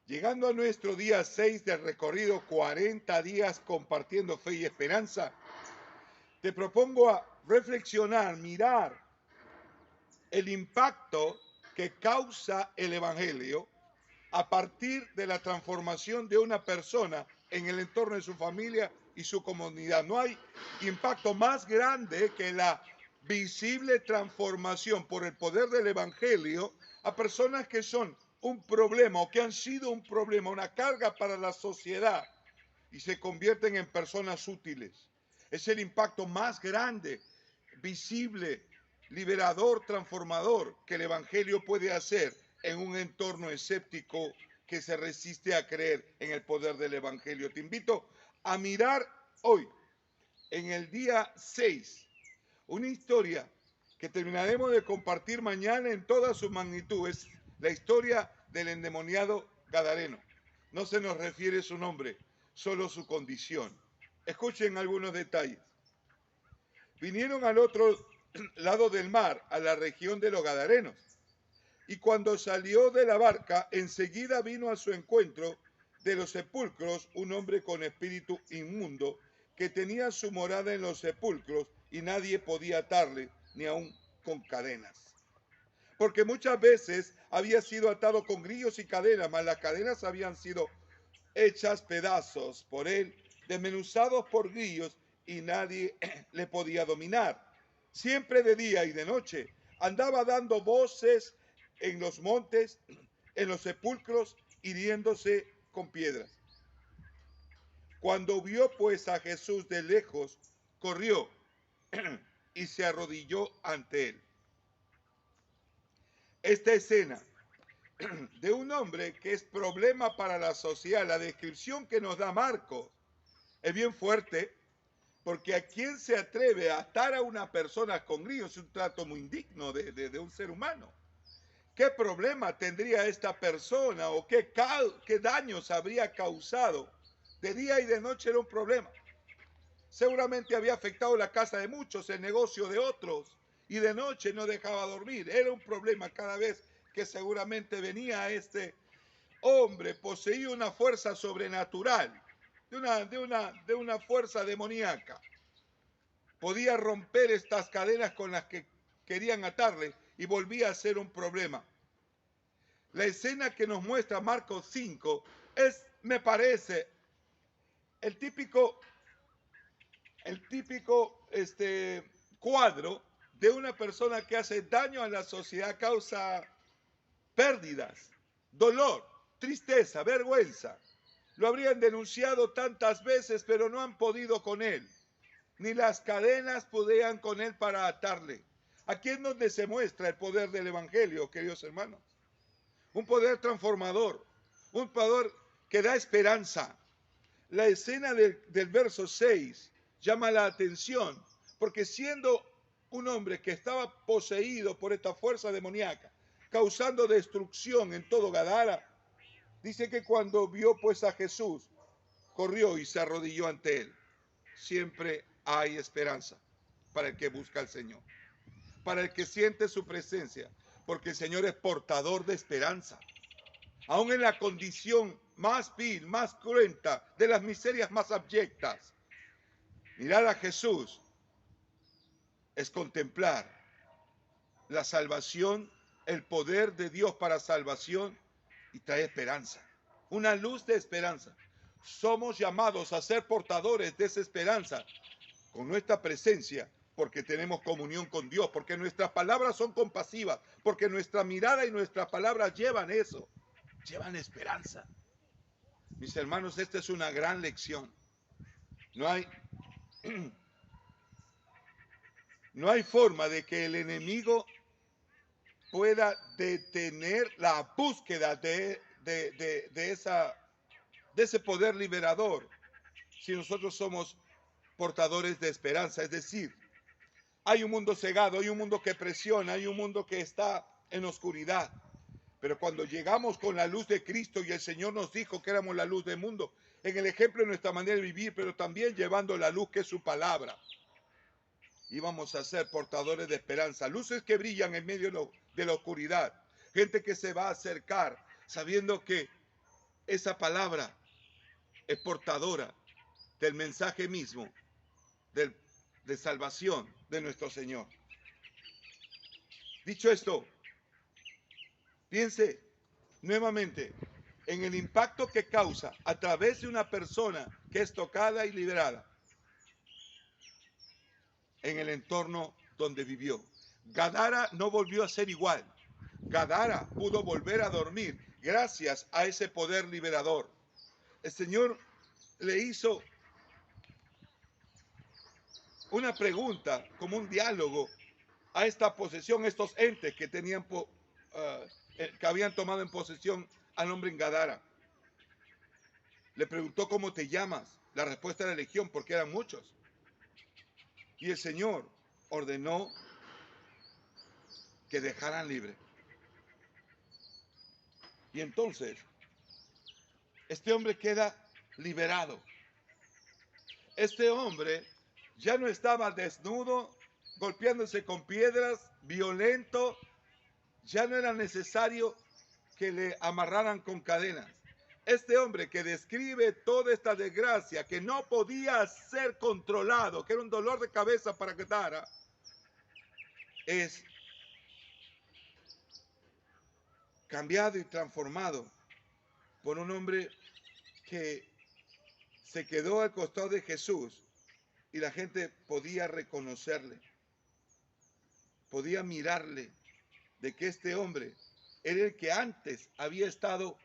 Llegando a nuestro día 6 del recorrido 40 días compartiendo fe y esperanza, te propongo a reflexionar, mirar el impacto que causa el Evangelio a partir de la transformación de una persona en el entorno de su familia y su comunidad. No hay impacto más grande que la visible transformación por el poder del Evangelio a personas que son un problema o que han sido un problema, una carga para la sociedad y se convierten en personas útiles. Es el impacto más grande, visible, liberador, transformador que el Evangelio puede hacer en un entorno escéptico que se resiste a creer en el poder del Evangelio. Te invito a mirar hoy, en el día 6, una historia que terminaremos de compartir mañana en toda su magnitud. Es la historia del endemoniado Gadareno. No se nos refiere su nombre, solo su condición. Escuchen algunos detalles. Vinieron al otro lado del mar, a la región de los Gadarenos. Y cuando salió de la barca, enseguida vino a su encuentro de los sepulcros un hombre con espíritu inmundo que tenía su morada en los sepulcros y nadie podía atarle, ni aun con cadenas. Porque muchas veces había sido atado con grillos y cadenas, mas las cadenas habían sido hechas pedazos por él, desmenuzados por grillos, y nadie le podía dominar. Siempre de día y de noche andaba dando voces en los montes, en los sepulcros, hiriéndose con piedras. Cuando vio pues a Jesús de lejos, corrió y se arrodilló ante él. Esta escena de un hombre que es problema para la sociedad, la descripción que nos da Marcos es bien fuerte, porque a quién se atreve a atar a una persona con grillos es un trato muy indigno de un ser humano. ¿Qué problema tendría esta persona o qué daños habría causado? De día y de noche era un problema. Seguramente había afectado la casa de muchos, el negocio de otros, y de noche no dejaba dormir. Era un problema cada vez que seguramente venía este hombre, poseía una fuerza sobrenatural, de una fuerza demoníaca. Podía romper estas cadenas con las que querían atarle y volvía a ser un problema. La escena que nos muestra Marcos 5 es, me parece, el típico, cuadro de una persona que hace daño a la sociedad, causa pérdidas, dolor, tristeza, vergüenza. Lo habrían denunciado tantas veces, pero no han podido con él. Ni las cadenas podían con él para atarle. Aquí es donde se muestra el poder del Evangelio, queridos hermanos. Un poder transformador, un poder que da esperanza. La escena del verso 6 llama la atención, porque siendo un hombre que estaba poseído por esta fuerza demoníaca, causando destrucción en todo Gadara, dice que cuando vio pues a Jesús, corrió y se arrodilló ante él. Siempre hay esperanza para el que busca al Señor, para el que siente su presencia, porque el Señor es portador de esperanza. Aún en la condición más vil, más cruenta, de las miserias más abyectas, mirar a Jesús es contemplar la salvación, el poder de Dios para salvación, y trae esperanza, una luz de esperanza. Somos llamados a ser portadores de esa esperanza con nuestra presencia, porque tenemos comunión con Dios, porque nuestras palabras son compasivas, porque nuestra mirada y nuestras palabras llevan eso, llevan esperanza. Mis hermanos, esta es una gran lección. No hay, no hay forma de que el enemigo pueda detener la búsqueda de ese poder liberador si nosotros somos portadores de esperanza. Es decir, hay un mundo cegado, hay un mundo que presiona, hay un mundo que está en oscuridad. Pero cuando llegamos con la luz de Cristo, y el Señor nos dijo que éramos la luz del mundo, en el ejemplo de nuestra manera de vivir, pero también llevando la luz que es su palabra, íbamos a ser portadores de esperanza, luces que brillan en medio de la oscuridad, gente que se va a acercar sabiendo que esa palabra es portadora del mensaje mismo de salvación de nuestro Señor. Dicho esto, piense nuevamente en el impacto que causa a través de una persona que es tocada y liberada en el entorno donde vivió. Gadara no volvió a ser igual. Gadara pudo volver a dormir gracias a ese poder liberador. El Señor le hizo una pregunta, como un diálogo, a esta posesión, estos entes que tenían, que habían tomado en posesión al hombre en Gadara. Le preguntó cómo te llamas. La respuesta era legión, porque eran muchos. Y el Señor ordenó que dejaran libre. Y entonces, este hombre queda liberado. Este hombre ya no estaba desnudo, golpeándose con piedras, violento. Ya no era necesario que le amarraran con cadenas. Este hombre que describe toda esta desgracia, que no podía ser controlado, que era un dolor de cabeza para Gadara, es cambiado y transformado por un hombre que se quedó al costado de Jesús y la gente podía reconocerle, podía mirarle, de que este hombre era el que antes había estado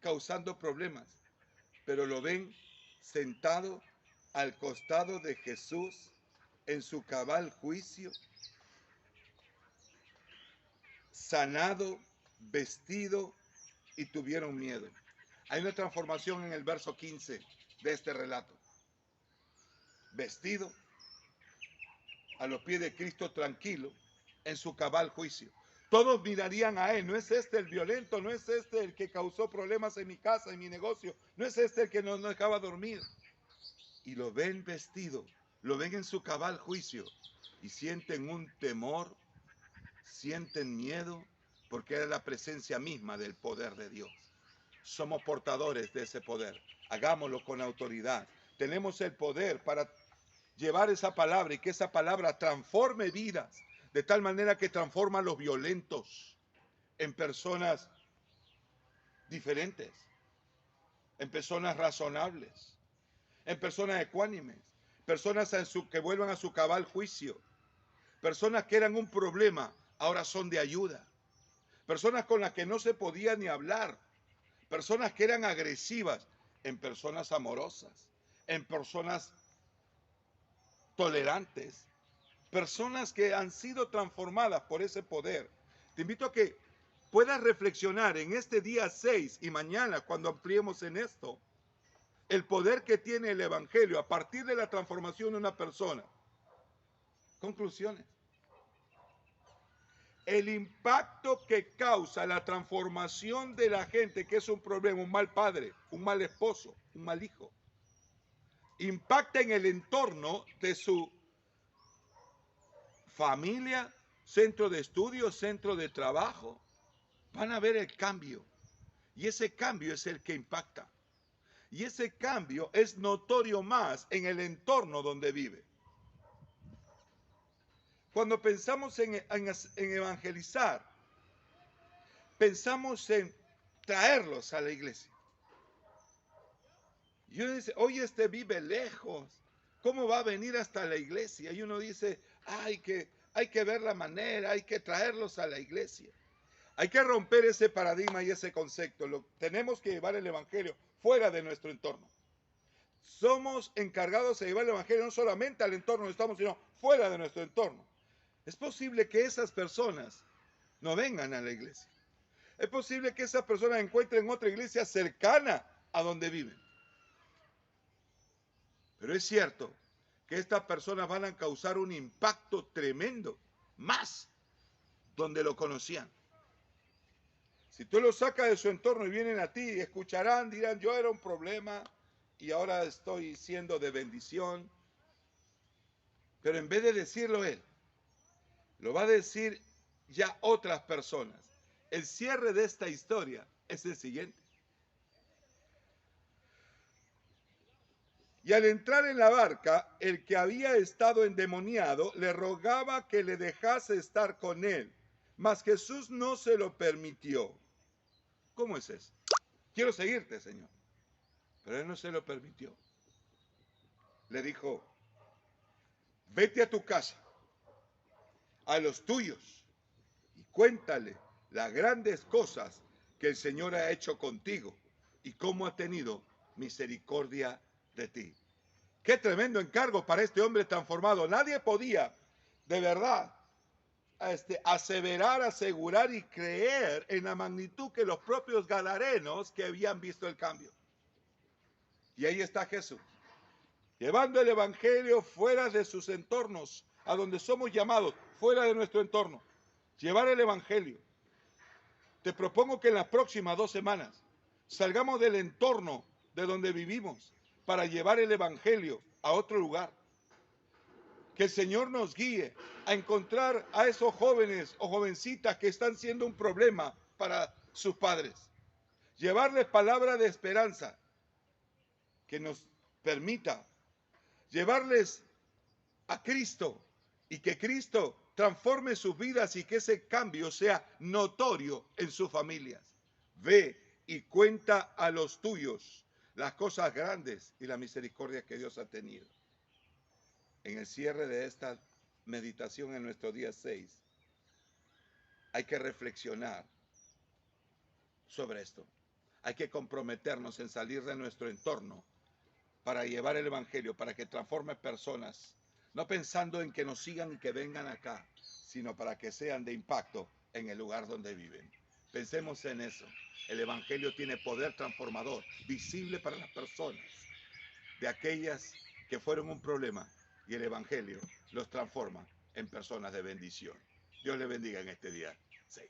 causando problemas, pero lo ven sentado al costado de Jesús en su cabal juicio, sanado, vestido, y tuvieron miedo. Hay una transformación en el verso 15 de este relato. Vestido a los pies de Cristo, tranquilo, en su cabal juicio. Todos mirarían a él. No es este el violento, no es este el que causó problemas en mi casa, en mi negocio, no es este el que no dejaba dormir. Y lo ven vestido, lo ven en su cabal juicio y sienten un temor, sienten miedo, porque era la presencia misma del poder de Dios. Somos portadores de ese poder. Hagámoslo con autoridad. Tenemos el poder para llevar esa palabra y que esa palabra transforme vidas, de tal manera que transforma a los violentos en personas diferentes, en personas razonables, en personas ecuánimes, personas que vuelvan a su cabal juicio, personas que eran un problema, ahora son de ayuda, personas con las que no se podía ni hablar, personas que eran agresivas, en personas amorosas, en personas tolerantes, personas que han sido transformadas por ese poder. Te invito a que puedas reflexionar en este día 6 y mañana cuando ampliemos en esto, el poder que tiene el Evangelio a partir de la transformación de una persona. Conclusiones. El impacto que causa la transformación de la gente, que es un problema, un mal padre, un mal esposo, un mal hijo, impacta en el entorno de su familia, centro de estudio, centro de trabajo. Van a ver el cambio. Y ese cambio es el que impacta. Y ese cambio es notorio más en el entorno donde vive. Cuando pensamos en evangelizar, pensamos en traerlos a la iglesia. Y uno dice, oye, vive lejos, ¿cómo va a venir hasta la iglesia? Y uno dice, hay que ver la manera, hay que traerlos a la iglesia. Hay que romper ese paradigma y ese concepto. Tenemos que llevar el evangelio fuera de nuestro entorno. Somos encargados de llevar el evangelio no solamente al entorno donde estamos, sino fuera de nuestro entorno. Es posible que esas personas no vengan a la iglesia. Es posible que esas personas encuentren otra iglesia cercana a donde viven. Pero es cierto que estas personas van a causar un impacto tremendo, más donde lo conocían. Si tú los sacas de su entorno y vienen a ti, escucharán, dirán, yo era un problema y ahora estoy siendo de bendición. Pero en vez de decirlo él, lo va a decir ya otras personas. El cierre de esta historia es el siguiente. Y al entrar en la barca, el que había estado endemoniado le rogaba que le dejase estar con él, mas Jesús no se lo permitió. ¿Cómo es eso? Quiero seguirte, Señor. Pero él no se lo permitió. Le dijo, vete a tu casa, a los tuyos, y cuéntale las grandes cosas que el Señor ha hecho contigo y cómo ha tenido misericordia de ti. Qué tremendo encargo para este hombre transformado. Nadie podía, de verdad, aseverar, asegurar y creer en la magnitud que los propios gadarenos que habían visto el cambio. Y ahí está Jesús, llevando el evangelio fuera de sus entornos, a donde somos llamados, fuera de nuestro entorno. Llevar el evangelio. Te propongo que en las próximas 2 semanas salgamos del entorno de donde vivimos para llevar el evangelio a otro lugar. Que el Señor nos guíe a encontrar a esos jóvenes o jovencitas que están siendo un problema para sus padres. Llevarles palabra de esperanza que nos permita llevarles a Cristo y que Cristo transforme sus vidas y que ese cambio sea notorio en sus familias. Ve y cuenta a los tuyos las cosas grandes y la misericordia que Dios ha tenido. En el cierre de esta meditación en nuestro día 6, hay que reflexionar sobre esto. Hay que comprometernos en salir de nuestro entorno para llevar el evangelio, para que transforme personas, no pensando en que nos sigan y que vengan acá, sino para que sean de impacto en el lugar donde viven. Pensemos en eso. El evangelio tiene poder transformador, visible para las personas, de aquellas que fueron un problema, y el evangelio los transforma en personas de bendición. Dios les bendiga en este día 6.